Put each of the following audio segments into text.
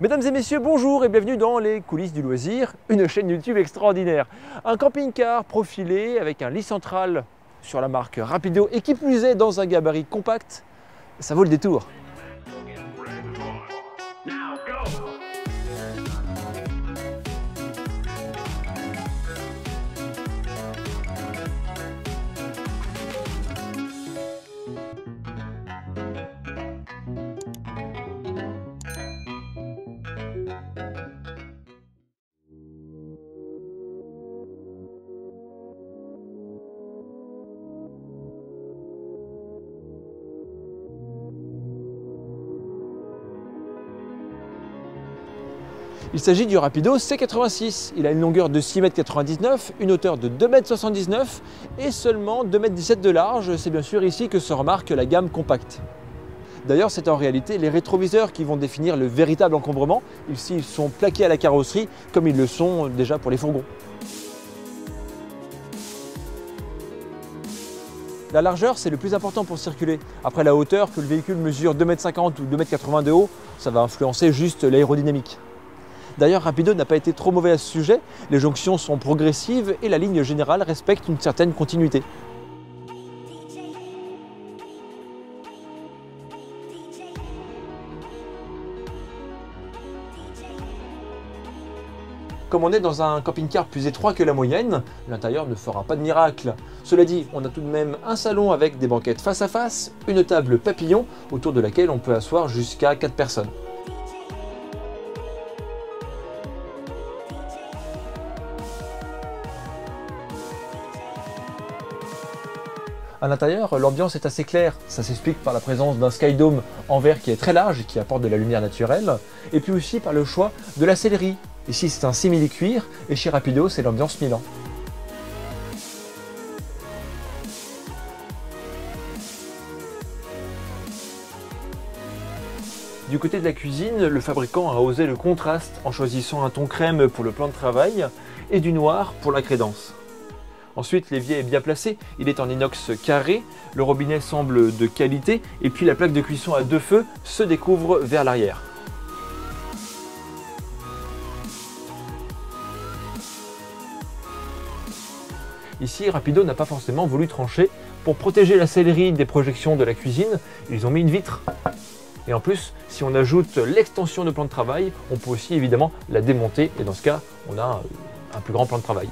Mesdames et messieurs, bonjour et bienvenue dans les coulisses du loisir, une chaîne YouTube extraordinaire. Un camping-car profilé avec un lit central sur la marque Rapido et qui plus est dans un gabarit compact, ça vaut le détour. Il s'agit du Rapido C86. Il a une longueur de 6,99 m, une hauteur de 2,79 m et seulement 2,17 m de large. C'est bien sûr ici que se remarque la gamme compacte. D'ailleurs, c'est en réalité les rétroviseurs qui vont définir le véritable encombrement. Ici, ils sont plaqués à la carrosserie comme ils le sont déjà pour les fourgons. La largeur, c'est le plus important pour circuler. Après la hauteur, que le véhicule mesure 2,50 m ou 2,80 m de haut, ça va influencer juste l'aérodynamique. D'ailleurs, Rapido n'a pas été trop mauvais à ce sujet, les jonctions sont progressives et la ligne générale respecte une certaine continuité. Comme on est dans un camping-car plus étroit que la moyenne, l'intérieur ne fera pas de miracle. Cela dit, on a tout de même un salon avec des banquettes face à face, une table papillon autour de laquelle on peut asseoir jusqu'à 4 personnes. À l'intérieur, l'ambiance est assez claire. Ça s'explique par la présence d'un skydome en verre qui est très large et qui apporte de la lumière naturelle. Et puis aussi par le choix de la sellerie. Ici, c'est un simili-cuir et chez Rapido, c'est l'ambiance Milan. Du côté de la cuisine, le fabricant a osé le contraste en choisissant un ton crème pour le plan de travail et du noir pour la crédence. Ensuite, l'évier est bien placé, il est en inox carré, le robinet semble de qualité et puis la plaque de cuisson à 2 feux se découvre vers l'arrière. Ici, Rapido n'a pas forcément voulu trancher. Pour protéger la sellerie des projections de la cuisine, ils ont mis une vitre. Et en plus, si on ajoute l'extension de plan de travail, on peut aussi évidemment la démonter et dans ce cas, on a un plus grand plan de travail.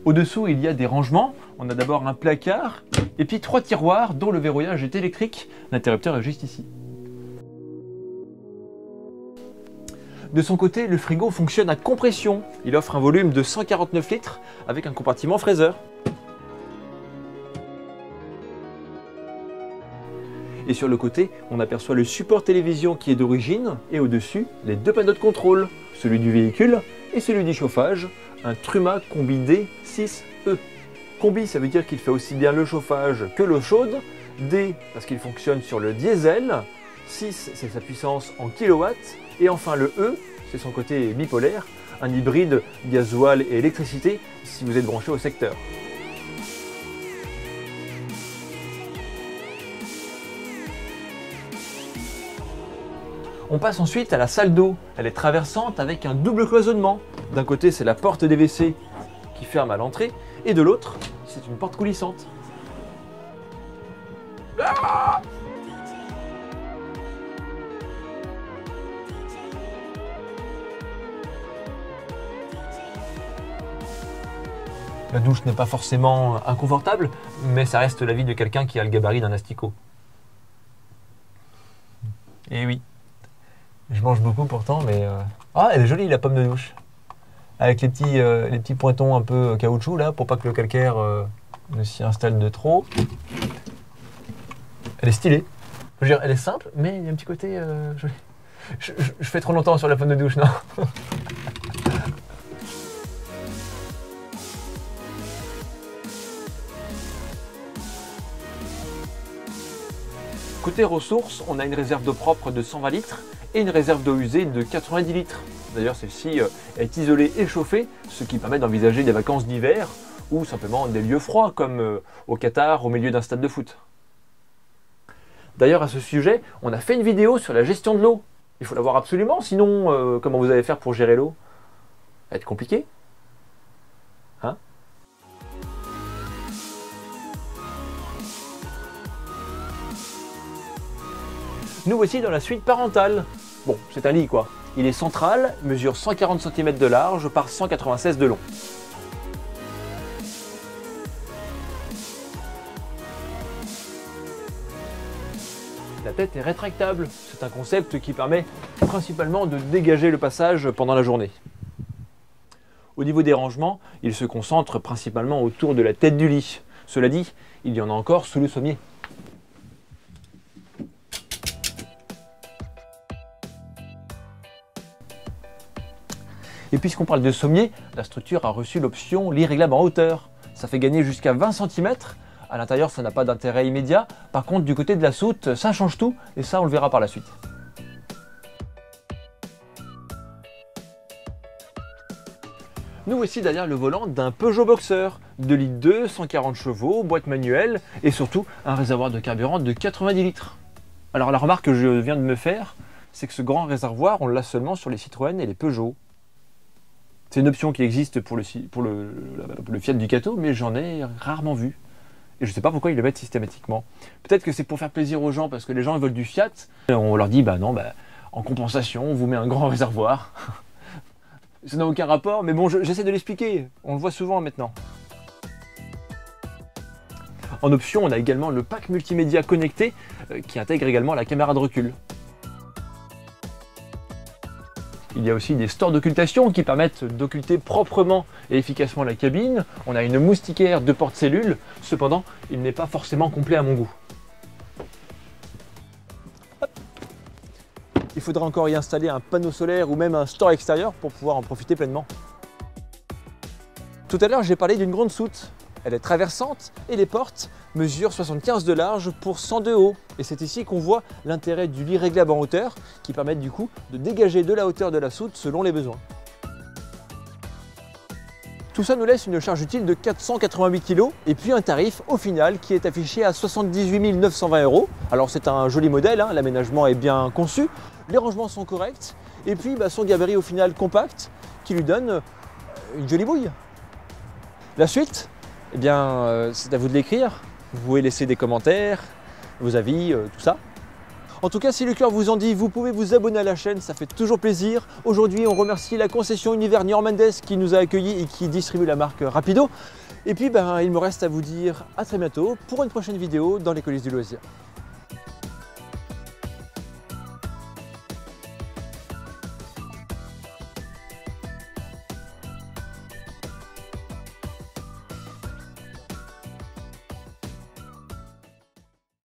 Au-dessous, il y a des rangements. On a d'abord un placard et puis 3 tiroirs dont le verrouillage est électrique. L'interrupteur est juste ici. De son côté, le frigo fonctionne à compression. Il offre un volume de 149 litres avec un compartiment fraiseur. Et sur le côté, on aperçoit le support télévision qui est d'origine et au-dessus, les 2 panneaux de contrôle, celui du véhicule et celui du chauffage, un Truma Combi D 6E. Combi, ça veut dire qu'il fait aussi bien le chauffage que l'eau chaude. D, parce qu'il fonctionne sur le diesel. 6, c'est sa puissance en kilowatts. Et enfin le E, c'est son côté bipolaire, un hybride gasoil et électricité si vous êtes branché au secteur. On passe ensuite à la salle d'eau. Elle est traversante avec un double cloisonnement. D'un côté, c'est la porte des WC qui ferme à l'entrée, et de l'autre, c'est une porte coulissante. Ah! La douche n'est pas forcément inconfortable, mais ça reste la vie de quelqu'un qui a le gabarit d'un asticot. Et oui. Je mange beaucoup pourtant, mais... Ah, elle est jolie la pomme de douche. Avec les petits pointons un peu caoutchouc là, pour pas que le calcaire ne s'y installe de trop. Elle est stylée. Je veux dire, elle est simple, mais il y a un petit côté joli. Je fais trop longtemps sur la pomme de douche, non? Côté ressources, on a une réserve d'eau propre de 120 litres et une réserve d'eau usée de 90 litres. D'ailleurs, celle-ci est isolée et chauffée, ce qui permet d'envisager des vacances d'hiver ou simplement des lieux froids comme au Qatar, au milieu d'un stade de foot. D'ailleurs, à ce sujet, on a fait une vidéo sur la gestion de l'eau. Il faut la voir absolument, sinon, comment vous allez faire pour gérer l'eau? Ça va être compliqué. Hein? Nous voici dans la suite parentale. Bon, c'est un lit quoi. Il est central, mesure 140 cm de large par 196 de long. La tête est rétractable. C'est un concept qui permet principalement de dégager le passage pendant la journée. Au niveau des rangements, il se concentre principalement autour de la tête du lit. Cela dit, il y en a encore sous le sommier. Et puisqu'on parle de sommier, la structure a reçu l'option lit réglable en hauteur. Ça fait gagner jusqu'à 20 cm. À l'intérieur, ça n'a pas d'intérêt immédiat. Par contre, du côté de la soute, ça change tout. Et ça, on le verra par la suite. Nous voici derrière le volant d'un Peugeot Boxer, 2 litres 2, 140 chevaux, boîte manuelle et surtout un réservoir de carburant de 90 litres. Alors la remarque que je viens de me faire, c'est que ce grand réservoir, on l'a seulement sur les Citroën et les Peugeot. C'est une option qui existe pour le Fiat Ducato, mais j'en ai rarement vu. Et je ne sais pas pourquoi ils le mettent systématiquement. Peut-être que c'est pour faire plaisir aux gens, parce que les gens veulent du Fiat. Et on leur dit, bah non, en compensation, on vous met un grand réservoir. Ça n'a aucun rapport, mais bon, j'essaie de l'expliquer. On le voit souvent maintenant. En option, on a également le pack multimédia connecté, qui intègre également la caméra de recul. Il y a aussi des stores d'occultation qui permettent d'occulter proprement et efficacement la cabine. On a une moustiquaire de porte-cellule, cependant, il n'est pas forcément complet à mon goût. Hop. Il faudra encore y installer un panneau solaire ou même un store extérieur pour pouvoir en profiter pleinement. Tout à l'heure, j'ai parlé d'une grande soute. Elle est traversante et les portes mesurent 75 de large pour 100 de haut. Et c'est ici qu'on voit l'intérêt du lit réglable en hauteur qui permet du coup de dégager de la hauteur de la soute selon les besoins. Tout ça nous laisse une charge utile de 488 kg et puis un tarif au final qui est affiché à 78 920 €. Alors c'est un joli modèle, hein, l'aménagement est bien conçu, les rangements sont corrects et puis son gabarit au final compact qui lui donne une jolie bouille. La suite, eh bien, c'est à vous de l'écrire. Vous pouvez laisser des commentaires, vos avis, tout ça. En tout cas, si le cœur vous en dit, vous pouvez vous abonner à la chaîne, ça fait toujours plaisir. Aujourd'hui, on remercie la concession Univers Niort Mendes qui nous a accueillis et qui distribue la marque Rapido. Et puis, il me reste à vous dire à très bientôt pour une prochaine vidéo dans les coulisses du loisir.